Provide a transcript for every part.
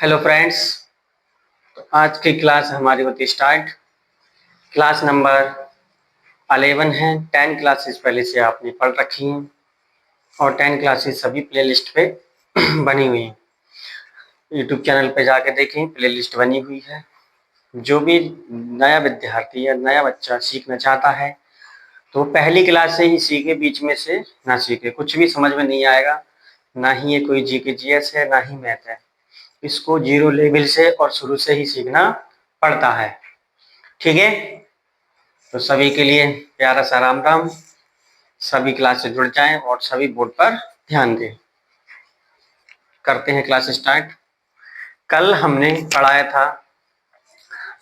Hello friends. तो आज की क्लास हमारी होती स्टार्ट। क्लास नंबर 11 है। 10 क्लासेस पहले से आपने पढ़ रखी हैं और 10 क्लासेस सभी प्लेलिस्ट पे बनी हुई हैं। यूट्यूब चैनल पे जाके देखें, प्लेलिस्ट बनी हुई है। जो भी नया विद्यार्थी या नया बच्चा सीखना चाहता है तो पहली क्लास से ही सीखे, बीच में से ना सीखे। कुछ भी समझ में नहीं आएगा, ना ही ये कोई जीके जीएस है, ना ही मैथ है। इसको जीरो लेवल से और शुरू से ही सीखना पड़ता है। ठीक है, तो सभी के लिए प्यारा सा राम राम। सभी क्लास से जुड़ जाएं और सभी बोर्ड पर ध्यान दें। करते हैं क्लास स्टार्ट। कल हमने पढ़ाया था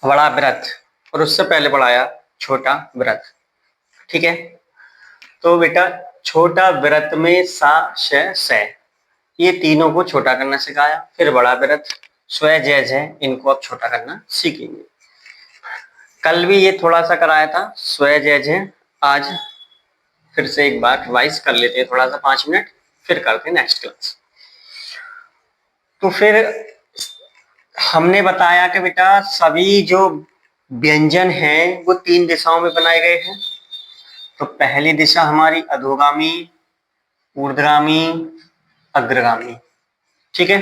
बड़ा व्रत और उससे पहले पढ़ाया छोटा व्रत। ठीक है, तो बेटा छोटा व्रत में सा श से ये तीनों को छोटा करना सिखाया। फिर बड़ा व्रत स्व जय जय, इनको अब छोटा करना सीखेंगे। कल भी ये थोड़ा सा कराया था स्व जय जय। आज फिर से एक बार रिवाइज कर लेते हैं थोड़ा सा, 5 मिनट, फिर करते हैं नेक्स्ट क्लास। तो फिर हमने बताया कि बेटा सभी जो व्यंजन हैं वो 3 दिशाओं में बनाए गए हैं। तो पहली दिशा हमारी अधोगामी, ऊर्ध्वगामी, अग्रगामी। ठीक है,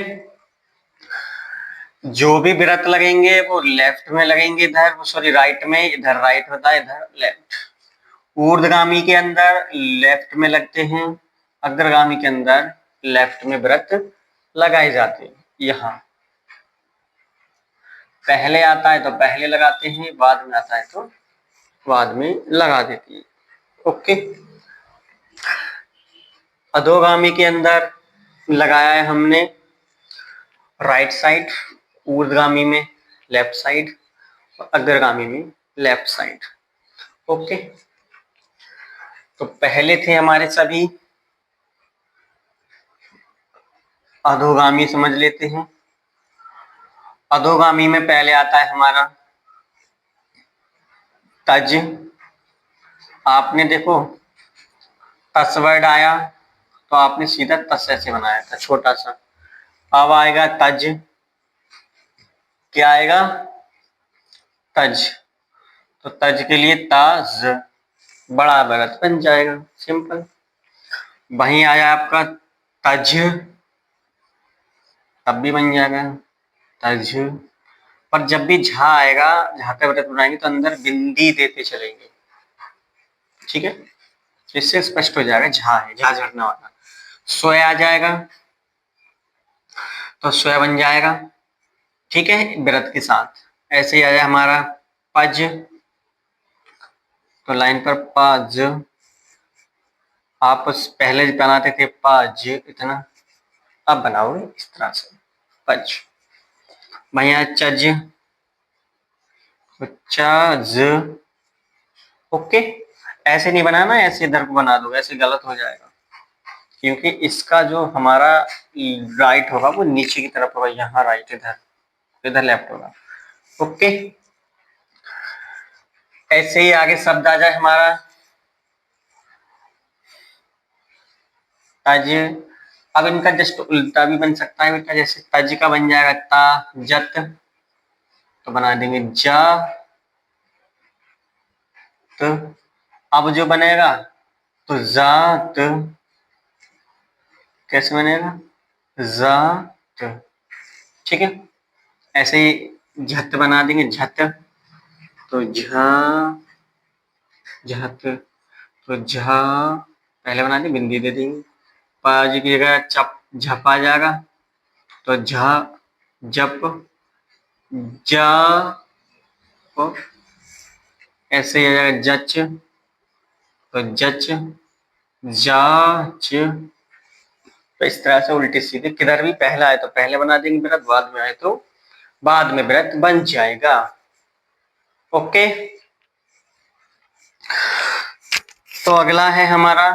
जो भी व्रत लगेंगे वो लेफ्ट में लगेंगे, इधर सॉरी राइट में, इधर राइट होता है, इधर लेफ्ट। ऊर्ध्वगामी के अंदर लेफ्ट में लगते हैं, अग्रगामी के अंदर लेफ्ट में व्रत लगाए जाते हैं। यहाँ पहले आता है तो पहले लगाते हैं, बाद में आता है तो बाद में लगा देते हैं। ओके, अधोगामी के अंदर लगाया है हमने राइट साइड, ऊर्ध्वगामी में लेफ्ट साइड और अग्रगामी में लेफ्ट साइड। ओके, तो पहले थे हमारे सभी अधोगामी, समझ लेते हैं। अधोगामी में पहले आता है हमारा तज। आपने देखो तस वर्ड आया तो आपने सीधा तस ऐसे बनाया था छोटा सा। अब आएगा तज, क्या आएगा? तज। तो तज के लिए ताज, बड़ा व्रत बन जाएगा, सिंपल। वहीं आया आपका तज, तब भी बन जाएगा तज। पर जब भी झा आएगा, झा का व्रत बनाएंगे तो अंदर बिंदी देते चलेंगे। ठीक है, इससे स्पष्ट हो जाएगा झा है, झा झरना वाला। स्वय आ जाएगा तो स्वय बन जाएगा। ठीक है, व्रत के साथ ऐसे ही आया हमारा पज, तो लाइन पर पज। आप पहले बनाते थे पज इतना, अब बनाओगे इस तरह से पज। भैया चज, चज। ओके, ऐसे नहीं बनाना, ऐसे इधर को बना दो, ऐसे गलत हो जाएगा क्योंकि इसका जो हमारा राइट होगा वो नीचे की तरफ होगा, यहाँ राइट, इधर इधर लेफ्ट होगा। ओके, ऐसे ही आगे शब्द आ जाए हमारा तज। अब इनका जस्ट उल्टा भी बन सकता है बेटा, जैसे तज का बन जाएगा ता जत, तो बना देंगे जा त। अब जो बनेगा तो जात, कैसे बनेगा? जात। ठीक है, ऐसे ही झत बना देंगे झत, तो झा झत, तो झा पहले बना देंगे, बिंदी दे देंगे। पाज की जगह चप झप आ जाएगा, तो झा जप जा, ऐसे ही आ जाएगा जच, तो जच जाच। तो इस तरह से उल्टी सीधे किधर भी पहला आए तो पहले बना देंगे व्रत, बाद में आए तो बाद में व्रत बन जाएगा। ओके, तो अगला है हमारा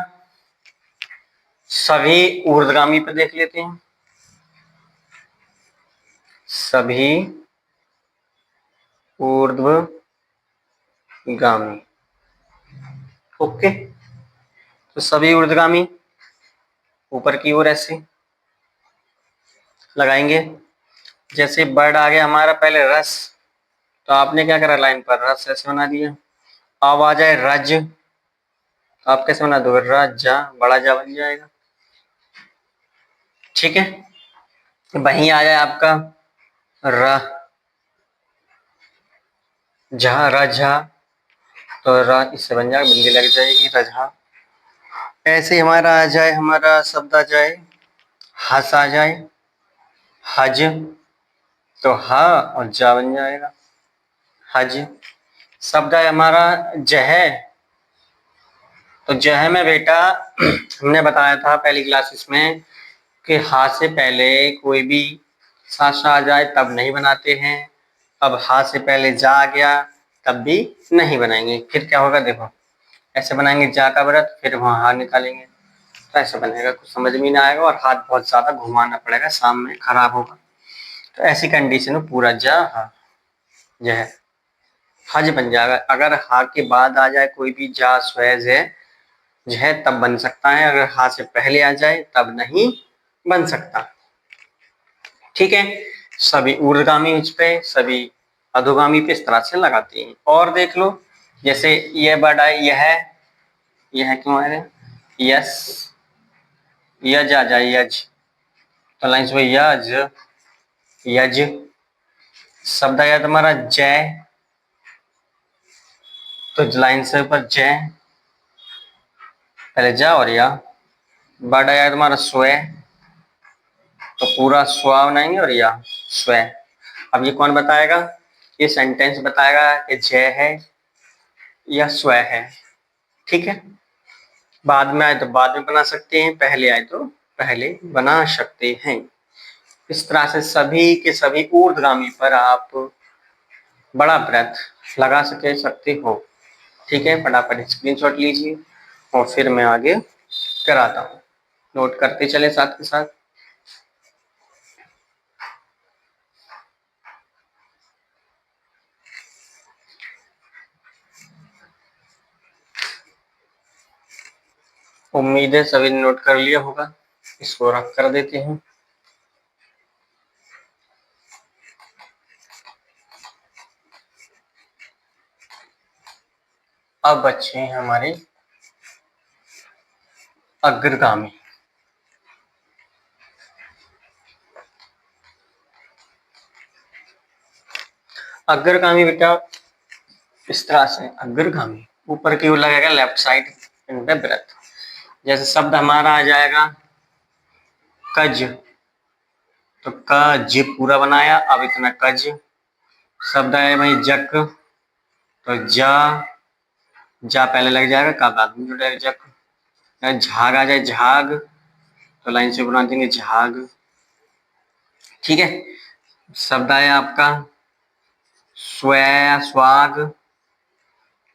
सभी ऊर्ध्वगामी पे देख लेते हैं। सभी ऊर्ध्वगामी। ओके, तो सभी ऊर्ध्वगामी ऊपर की ओर ऐसे लगाएंगे। जैसे वर्ड आ गया हमारा पहले रस, तो आपने क्या करा, लाइन पर रस ऐसे बना दिया। अब आ जाए रज, तो आप कैसे बना दोगे, रजा, बड़ा जा बन जाएगा। ठीक है, वहीं आ जाए आपका र, झा, रझा, तो र इससे बन जाएगा, बिंदी लग जाएगी, रझा। ऐसे हमारा आ जाए, हमारा शब्द आ जाए हस, आ जाए हज, तो ह और जा बन जाएगा, हज। शब्द है हमारा जह, तो जह में बेटा हमने बताया था पहली क्लासेस में कि हा से पहले कोई भी साशा आ जाए तब नहीं बनाते हैं। अब हा से पहले जा आ गया तब भी नहीं बनाएंगे। फिर क्या होगा, देखो ऐसे बनाएंगे जा का व्रत, फिर वहां हा निकालेंगे, तो ऐसे बनेगा, कुछ समझ में नहीं आएगा और हाथ बहुत ज्यादा घुमाना पड़ेगा, शाम में खराब होगा। तो ऐसी कंडीशन में पूरा जा हा जह हज बन जाएगा। अगर हा के बाद आ जाए कोई भी जा स्वे जह तब बन सकता है, अगर हा से पहले आ जाए तब नहीं बन सकता। ठीक है, सभी ऊर्ध्वगामी उच्च पे, सभी अधोगामी पे इस तरह से लगाते हैं। और देख लो, जैसे यह वर्ड है, यह क्यों है, यस, यज आ जाए, यज, तो लाइन से यज, यज। शब्द आया तुम्हारा जय, तो लाइन से ऊपर जय, पहले जा और या। वर्ड आया तुम्हारा स्वय, तो पूरा स्वा बनाएंगे और या स्वय। अब ये कौन बताएगा, ये सेंटेंस बताएगा कि जय है या स्वय है। ठीक है, बाद में आए तो बाद में बना सकते हैं, पहले आए तो पहले बना सकते हैं। इस तरह से सभी के सभी ऊर्ध्वगामी पर आप बड़ा व्रत लगा सकते हो। ठीक है, फटाफट स्क्रीनशॉट लीजिए और फिर मैं आगे कराता हूँ, नोट करते चले साथ के साथ। उम्मीद है सभी ने नोट कर लिया होगा, इसको रख कर देते हैं। अब बच्चे हैं हमारे अग्रगामी। अग्रगामी बेटा इस तरह से, अग्रगामी ऊपर की ओर लगेगा, लेफ्ट साइड इन पे व्रत। जैसे शब्द हमारा आ जाएगा कज, तो कज पूरा बनाया, अब इतना कज। शब्द आया भाई जक, तो जा, जा पहले लग जाएगा, का बाद में जुड़ेगा जक। झाग आ जाए झाग, तो लाइन से बना देंगे झाग। ठीक है, शब्द आया आपका स्वे, स्वाग,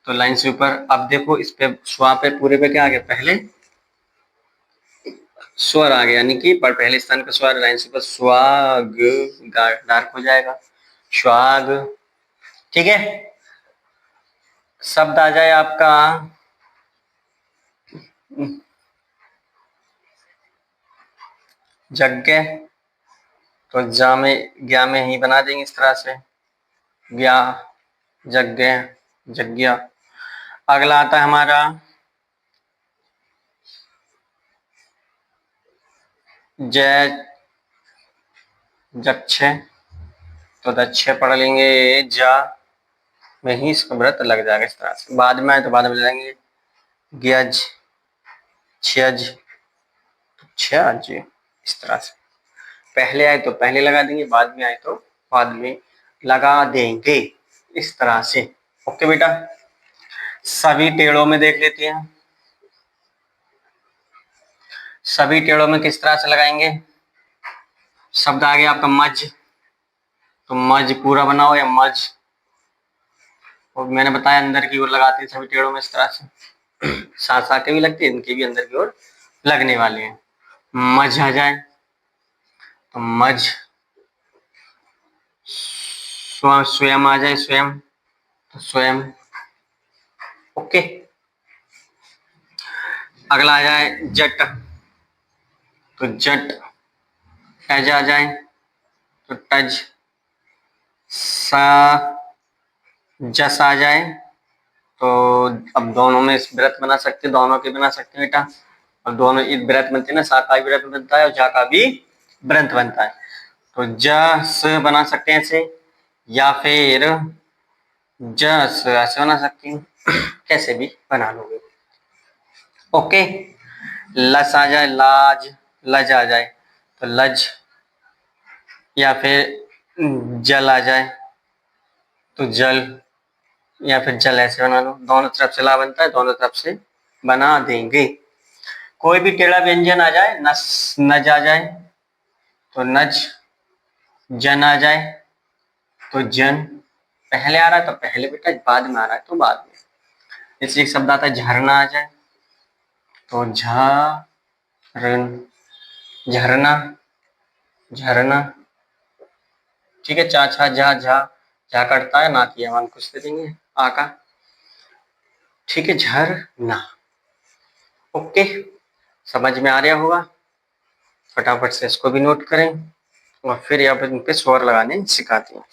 तो लाइन से ऊपर। अब देखो इस पे स्वा पे पूरे पे क्या आ गया, पहले स्वर आ गया, यानी कि पर पहले स्थान का स्वर, लाइन से ऊपर स्वाग, डार्क हो जाएगा स्वाग। ठीक है, शब्द आ जाए आपका यज्ञ, तो जा में ज्ञा में ही बना देंगे इस तरह से, ज्ञा, यज्ञ, यज्ञ। अगला आता है हमारा जय, जक्ष, तो दक्ष पढ़ लेंगे, जा में ही इसका व्रत लग जाएगा इस तरह से। बाद में आए तो बाद में लेंगे ज्ञज, छज, छज, इस तरह से। पहले आए तो पहले लगा देंगे, बाद में आए तो बाद में लगा देंगे, इस तरह से। ओके बेटा, सभी टेढ़ों में देख लेते हैं, सभी टेढ़ों में किस तरह से लगाएंगे। शब्द आ गया आपका मज, तो मज पूरा बनाओ या मज, और मैंने बताया अंदर की ओर लगाते हैं सभी टेढ़ों में इस तरह से, साथ साथ के भी लगते हैं, इनके भी अंदर की ओर लगने वाले हैं। मज आ जाए, तो मज, स्वयं आ जाए, स्वयं, तो स्वयं। ओके, अगला आ जाए जट, तो जट, टज आ जाए, तो टज, सा जस आ जाए तो अब दोनों में व्रत बना सकते हैं, दोनों के बना सकते हैं बेटा। और दोनों व्रत बनते हैं ना, सा का भी व्रत बनता है और जा का भी व्रत बनता है। तो जस बना सकते हैं ऐसे, या फिर जस ऐसे बना सकती हूँ। कैसे भी बना लोगे। ओके, लस आ जाए, लाज, लज आ जाए तो लज, या फिर जल आ जाए तो जल, या फिर जल ऐसे बना लो। दोनों तरफ से ला बनता है, दोनों तरफ से बना देंगे। कोई भी टेढ़ा व्यंजन आ जाए, नस नज आ जाए तो नज, जन आ जाए तो जन। पहले आ रहा है तो पहले बेटा, बाद में आ रहा है तो बाद में। जैसे एक शब्द आता है झरना आ जाए तो झरना, झरना। ठीक है, चा छा झा झा, झा कटता है, ना की आवाज कुछ दे देंगे आ का। ठीक है, झरना। ओके, समझ में आ रहा होगा। फटाफट से इसको भी नोट करें और फिर यहाँ पर इन पे स्वर लगाने सिखाते हैं।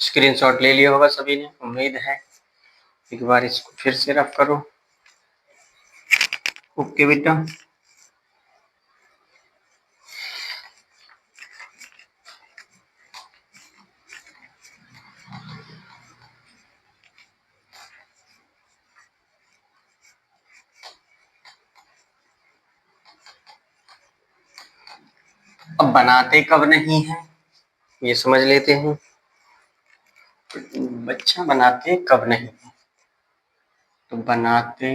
स्क्रीनशॉट ले लिया होगा सभी ने, उम्मीद है। एक बार इसको फिर से रफ करो। ओके बेटा, अब बनाते कब नहीं है ये समझ लेते हैं। बच्चा बनाते कब नहीं है, तो बनाते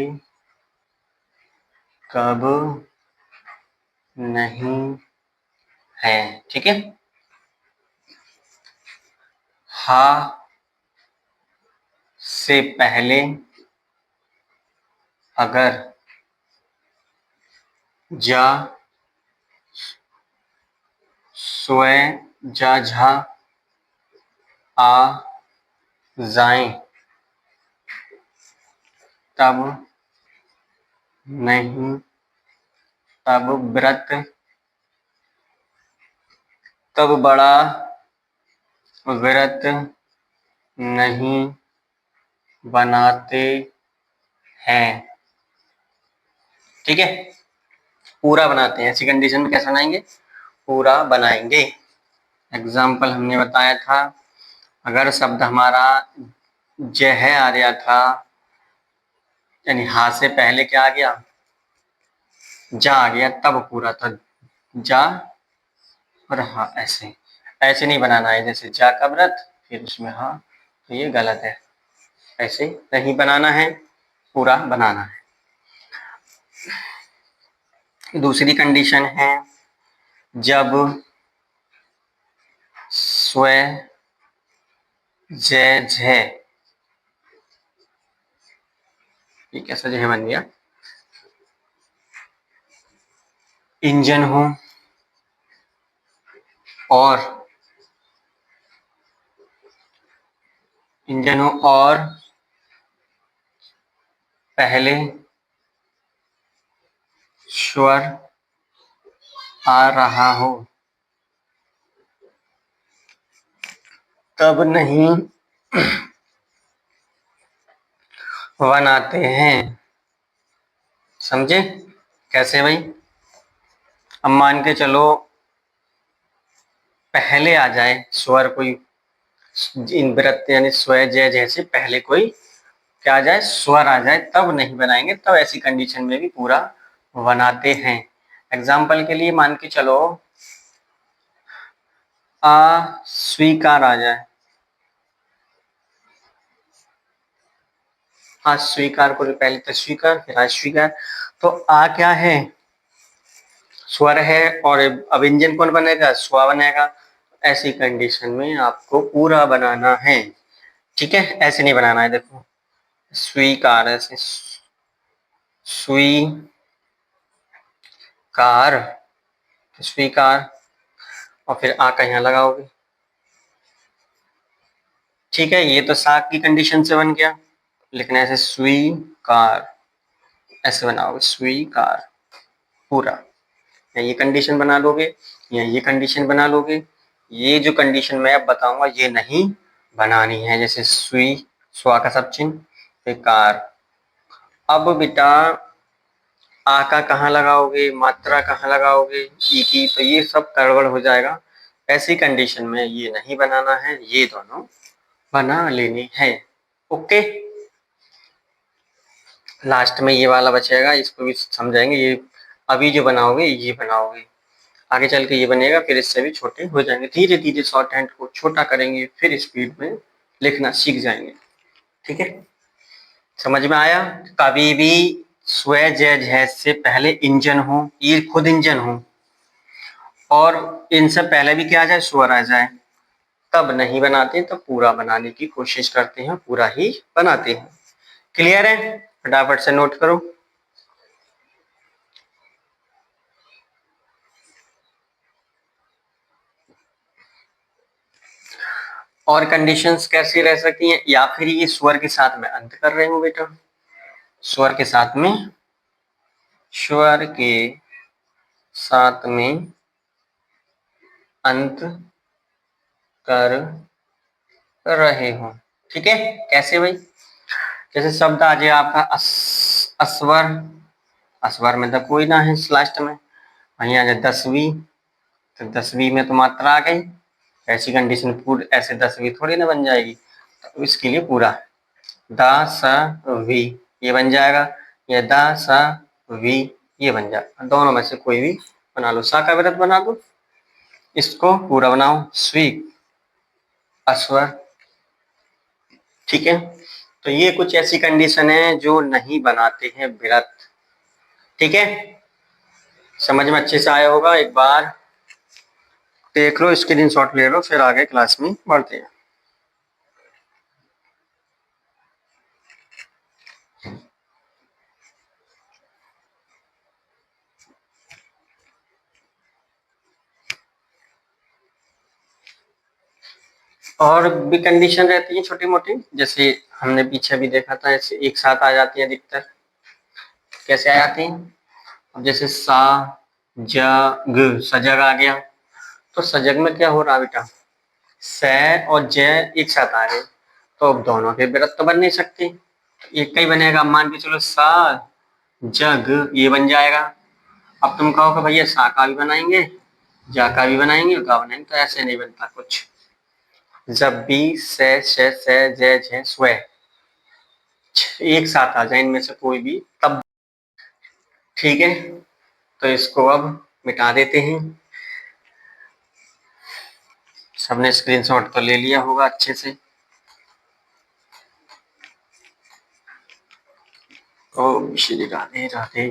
कब नहीं है। ठीक है, हा से पहले अगर जा, स्वे, जा झा आ जाए तब नहीं, तब व्रत, तब बड़ा व्रत नहीं बनाते हैं। ठीक है, पूरा बनाते हैं। ऐसी कंडीशन में कैसे बनाएंगे, पूरा बनाएंगे। एग्जाम्पल हमने बताया था, अगर शब्द हमारा जह आ रहा था, यानी हा से पहले क्या आ गया, जा आ गया, तब पूरा था जा और हा। ऐसे ऐसे नहीं बनाना है, जैसे जा का व्रत फिर उसमें हा, तो ये गलत है। ऐसे नहीं बनाना है, पूरा बनाना है। दूसरी कंडीशन है, जब स्वे जय झे, ये कैसा जय बन गया, इंजन हो और इंजन हो और पहले स्वर आ रहा हो, तब नहीं बनाते हैं। समझे कैसे भाई। अब मान के चलो पहले आ जाए स्वर कोई, इन व्रत यानी स्व जय जैसे पहले कोई क्या आ जाए, स्वर आ जाए, तब नहीं बनाएंगे। तब ऐसी कंडीशन में भी पूरा बनाते हैं। एग्जाम्पल के लिए मान के चलो स्वीकार आ जाए, स्वीकार को पहले तो स्वीकार फिर अस्वीकार, तो आ क्या है, स्वर है, और अब व्यंजन कौन बनेगा, स्व बनेगा। ऐसी कंडीशन में आपको पूरा बनाना है। ठीक है, ऐसे नहीं बनाना है। देखो स्वीकार, ऐसे स्वीकार, स्वीकार, और फिर आ का यहाँ लगाओगे। ठीक है, ये तो सा की कंडीशन से बन गया, लेकिन ऐसे स्वीकार ऐसे बनाओगे, स्वीकार पूरा, या ये कंडीशन बना लोगे या ये कंडीशन बना लोगे। ये जो कंडीशन मैं अब बताऊंगा ये नहीं बनानी है, जैसे स्वी स्वा का सब चिन्ह बेकार। अब बेटा आ का कहाँ लगाओगे, मात्रा कहाँ लगाओगे, ई की, तो ये सब गड़बड़ हो जाएगा। ऐसी कंडीशन में ये नहीं बनाना है, ये दोनों बना लेनी है। ओके, लास्ट में ये वाला बचेगा, इसको भी समझाएंगे। ये अभी जो बनाओगे ये बनाओगे, आगे चल के ये बनेगा, फिर इससे भी छोटे हो जाएंगे। धीरे धीरे शॉर्ट हैंड को छोटा करेंगे, फिर स्पीड में लिखना सीख जाएंगे। ठीक है, समझ में आया। कभी भी स्व ज झ से पहले इंजन हो, ये खुद इंजन हो, और इनसे पहले भी क्या आ जाए, स्वर आ जाए, तब नहीं बनाते, तब पूरा बनाने की कोशिश करते हैं, पूरा ही बनाते हैं। क्लियर है, फटाफट से नोट करो। और कंडीशंस कैसी रह सकती हैं, या फिर ये स्वर के साथ में अंत कर रहे हो बेटा, स्वर के साथ में, स्वर के साथ में अंत कर रहे हो। ठीक है, कैसे भाई, जैसे शब्द आ जाए आपका अस्वर, अस्वर में तो कोई ना है लास्ट में, वहीं आ जाए 10वीं, तो 10वीं में तो मात्रा आ गई। ऐसी कंडीशन पूरी ऐसे 10वीं थोड़ी ना बन जाएगी, तो इसके लिए पूरा द स वी ये बन जाएगा, या द स वी ये बन जाएगा। दोनों में से कोई भी बना लो, सा का व्रत बना दो, इसको पूरा बनाओ, स्वी अस्वर। ठीक है, तो ये कुछ ऐसी कंडीशन है जो नहीं बनाते हैं व्रत। ठीक है, समझ में अच्छे से आया होगा। एक बार देख लो, स्क्रीनशॉट ले लो, फिर आगे क्लास में बढ़ते हैं। और भी कंडीशन रहती है छोटी मोटी, जैसे हमने पीछे भी देखा था, ऐसे एक साथ आ जाती है अधिकतर। कैसे आ जाती हैं, अब जैसे सा जग, सजग आ गया, तो सजग में क्या हो रहा बेटा, स और ज एक साथ आ रहे, तो अब दोनों के व्रत तो बन नहीं सकते, एक का ही बनेगा। मान के चलो सा जग ये बन जाएगा। अब तुम कहो कि भैया सा का भी बनाएंगे, जा का भी बनाएंगे, का बनाएंगे, तो ऐसे नहीं बनता कुछ। जब भी से जय झ स्व एक साथ आ जाए इनमें से कोई भी, तब। ठीक है, तो इसको अब मिटा देते हैं। सबने स्क्रीनशॉट तो ले लिया होगा अच्छे से। ओम श्री राधे राधे।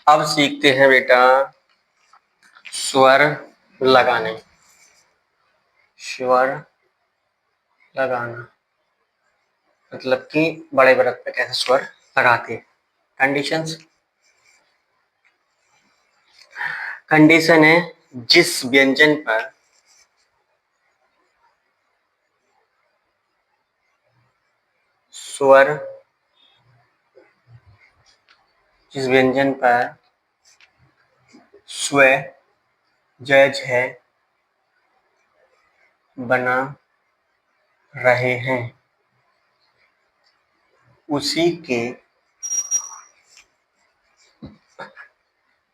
अब सीखते हैं बेटा स्वर लगाने, स्वर लगाना मतलब कि बड़े व्रत पे कैसे स्वर लगाते हैं। कंडीशंस, कंडीशन है जिस व्यंजन पर स्वर, जिस व्यंजन पर स्व ज झ बना रहे हैं, उसी के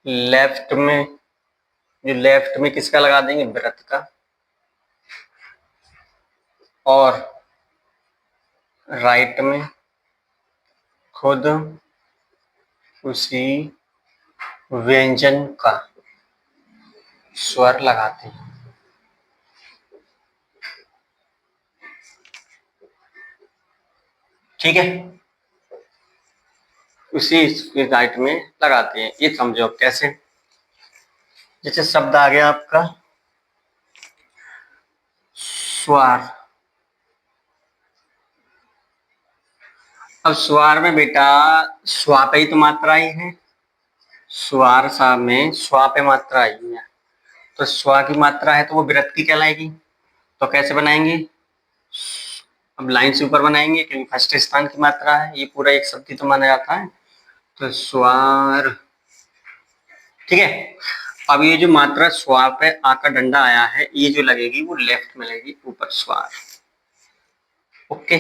लेफ्ट में, जो लेफ्ट में किसका लगा देंगे, व्रत का, और राइट में खुद उसी व्यंजन का स्वर लगाते हैं। ठीक है, उसी राइट में लगाते हैं। ये समझो कैसे, जैसे शब्द आ गया आपका स्वार, अब स्वार में बेटा स्वा पे ही तो मात्रा आई है, स्वार सा में स्वा पे मात्रा आई है, तो स्वा की मात्रा है तो वो विरक्ति कहलाएगी। तो कैसे बनाएंगे, अब लाइन से ऊपर बनाएंगे क्योंकि फर्स्ट स्थान की मात्रा है, ये पूरा एक शब्द ही तो माना जाता है, तो स्वार। ठीक है, अब ये जो मात्रा स्वा पे आ का डंडा आया है, ये जो लगेगी वो लेफ्ट में लगेगी, ऊपर स्वार। ओके,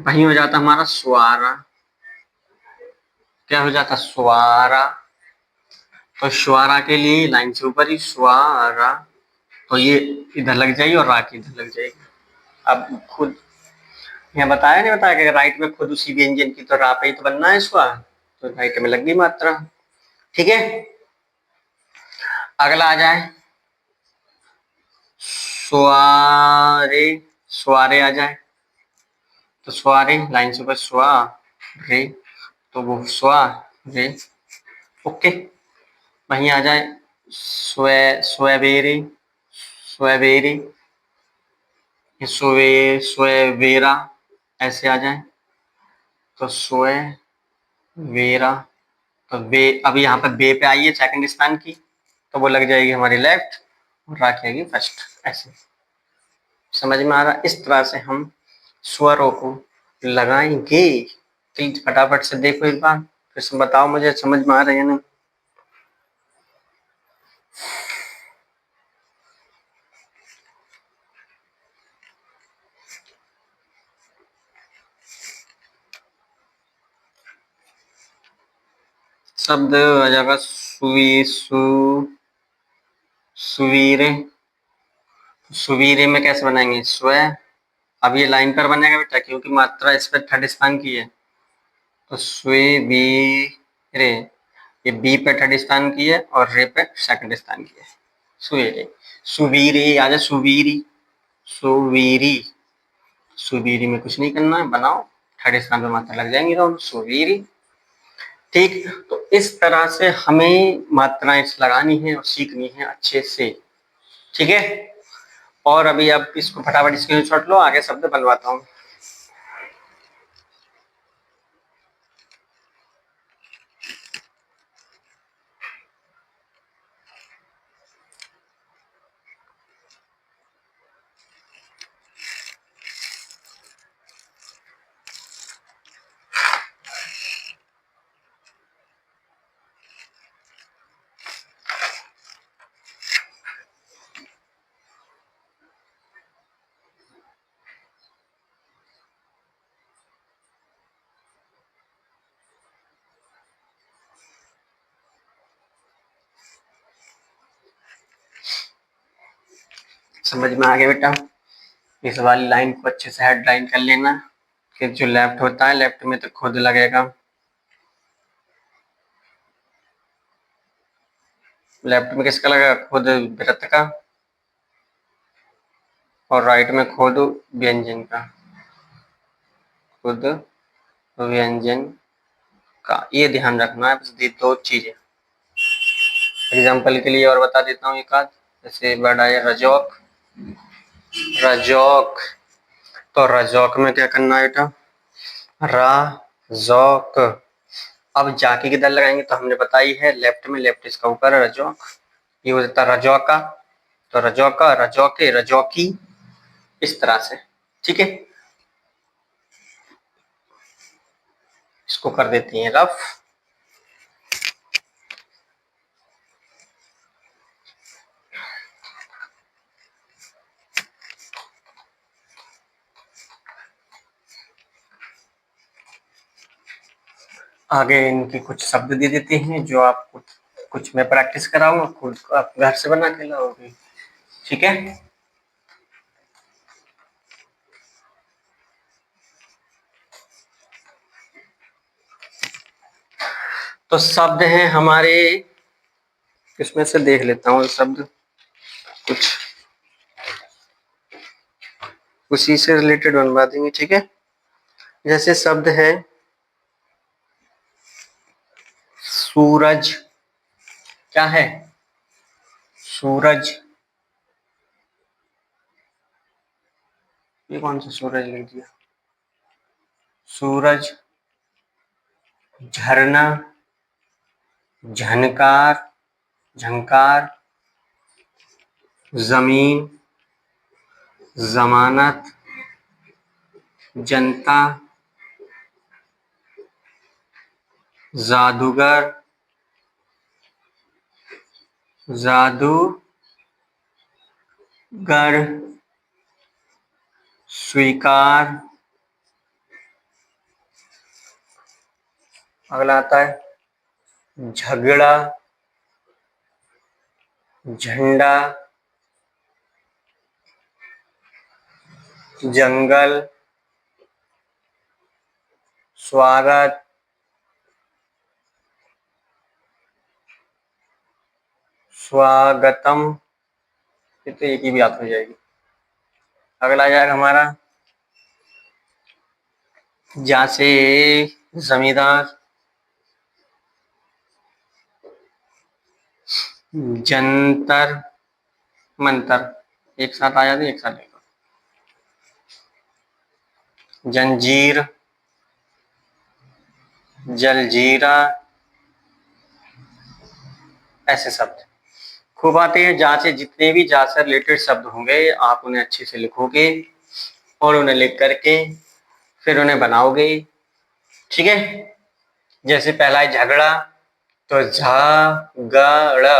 वही हो जाता हमारा स्वारा। क्या हो जाता स्वारा, तो श्वारा के लिए लाइन से ऊपर ही श्वारा, तो ये इधर लग जाएगी और रा की इधर लग जाएगी। अब खुद यहाँ बताया नहीं, बताया कि अगर राइट में खुद उसी व्यंजन की तो रा पे ही तो बनना है स्वा, तो राइट में लग गई मात्रा। ठीक है, अगला आ जाए स्वारे, स्वारे आ जाए, तो स्वारे लाइन से ऊपर स्वा रे, तो वो स्वा रे। ओके, वहीं आ जाए स्वे स्वेवेरे, स्वेवेरे, स्वे स्वेवेरा, ऐसे आ जाए, तो स्वे वेरा, तो बे, अब यहाँ पर बे पे आई है सेकंड स्थान की, तो वो लग जाएगी हमारी लेफ्ट और रा की आएगी फर्स्ट। ऐसे समझ में आ रहा, इस तरह से हम स्वरों को लगाएंगे। प्लीज फटाफट से देखो एक बार, फिर से बताओ मुझे समझ में आ रहा है या नहीं। शब्द आ जाएगा सुवीरे, सुवीरे में कैसे बनाएंगे स्व, अब ये लाइन पर बनेगा बेटा क्योंकि मात्रा इस पर थर्ड स्थान की है, तो स्वे बी रे, ये बी पे थर्ड स्थान की है और रे पे सेकंड स्थान की है, सुवेरे, सुवीरे आ जाए, सुवीरी, सुवीरी, सुवीरी में कुछ नहीं करना है, बनाओ, थर्ड स्थान पे मात्रा लग जाएंगी दोनों, सुवीरी। ठीक, तो इस तरह से हमें मात्राएं लगानी है और सीखनी है अच्छे से। ठीक है, और अभी आप इसको फटाफट स्क्रीनशॉट लो, आगे शब्द बनवाता हूँ। समझ में आ गया बेटा, इस वाली लाइन को अच्छे से हेडलाइन कर लेना कि जो लेफ्ट होता है लेफ्ट में तो खुद लगेगा, लेफ्ट में किसका लगेगा खुद वृत्त का, और राइट में खुद व्यंजन का, खुद व्यंजन का, ये ध्यान रखना है बस, ये दो चीजें। एग्जाम्पल के लिए और बता देता हूँ एक आध, जैसे वर्ड आया रजौक, रजौक, तो रजौक में क्या करना है बेटा रा जौक, अब जाके किधर लगाएंगे तो हमने बताई है लेफ्ट में, लेफ्ट इसका ऊपर है रजौक, ये हो जाता रजौका, तो रजौका रजौके रजौकी, इस तरह से। ठीक है, इसको कर देते हैं रफ। आगे इनकी कुछ शब्द दे देते हैं जो आप कुछ मैं प्रैक्टिस कराऊंगा, खुद आप घर से बना के लाओगे। ठीक है, तो शब्द हैं हमारे, इसमें से देख लेता हूँ शब्द कुछ उसी से रिलेटेड बनवा देंगे। ठीक है, जैसे शब्द है सूरज, क्या है सूरज, ये कौन सा सूरज लिख दिया, सूरज, झरना, झनकार, झंकार, जमीन, जमानत, जनता, जादूगर, जादूगर, स्वीकार। अगला आता है झगड़ा, झंडा, जंगल, स्वागत, स्वागतम। ये तो एक ही बात हो जाएगी। अगला आ जाएगा हमारा जा से जमींदार, जंतर मंतर। एक साथ आ जाते, एक साथ देखो। जंजीर, जलजीरा, ऐसे शब्द खूब आते हैं। जा से जितने भी जा से रिलेटेड शब्द होंगे आप उन्हें अच्छे से लिखोगे और उन्हें लिख करके फिर उन्हें बनाओगे। ठीक है, जैसे पहला है झगड़ा, तो झगड़ा,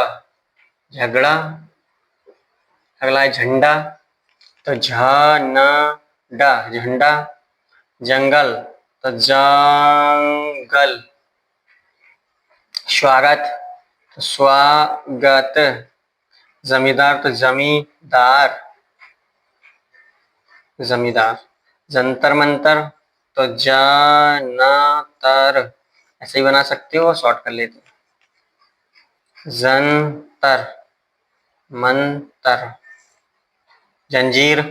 झगड़ा। अगला है झंडा, तो झंडा, झंडा। जंगल, तो जंगल। स्वागत, तो स्वागत। जमींदार, तो जमींदार, जमींदार। जंतर मंतर, तो जंतर। ऐसे ही बना सकते हो, शॉर्ट कर लेते हो। जंतर मंतर। जंजीर,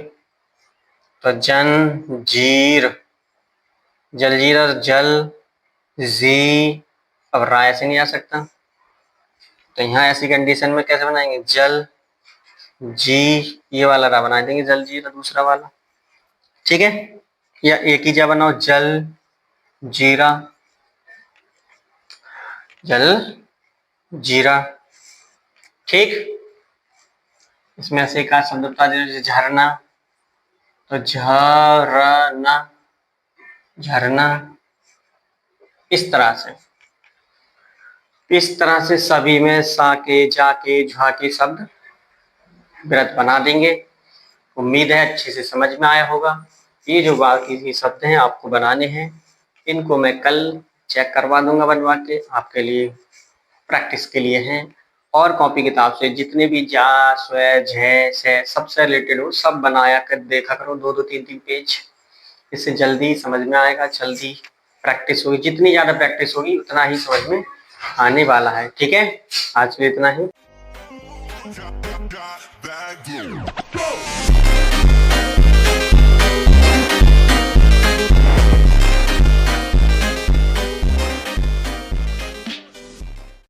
तो जंजीर। जलजीर और जल जी। अब रा ऐसे नहीं आ सकता, तो यहाँ ऐसी कंडीशन में कैसे बनाएंगे? जल जी, ये वाला रा बना देंगे, जल जी दूसरा वाला। ठीक है, या एक ही जा बनाओ, जल जीरा, जल जीरा। ठीक, इसमें ऐसे का शब्द बता दीजिए। झरना, तो झरना, झरना। इस तरह से सभी में सा के, जा के, झा के शब्द वृत्त बना देंगे। उम्मीद है अच्छे से समझ में आया होगा। ये जो बाकी शब्द हैं आपको बनाने हैं, इनको मैं कल चेक करवा दूंगा बनवा के, आपके लिए प्रैक्टिस के लिए हैं। और कॉपी किताब से जितने भी जा, स्व, झ, से सबसे रिलेटेड हो सब बनाया कर देखा करो, 2-2, 3-3 पेज। इससे जल्दी समझ में आएगा, जल्दी प्रैक्टिस होगी। जितनी ज्यादा प्रैक्टिस होगी उतना ही समझ में आने वाला है। ठीक है, आज के लिए इतना ही।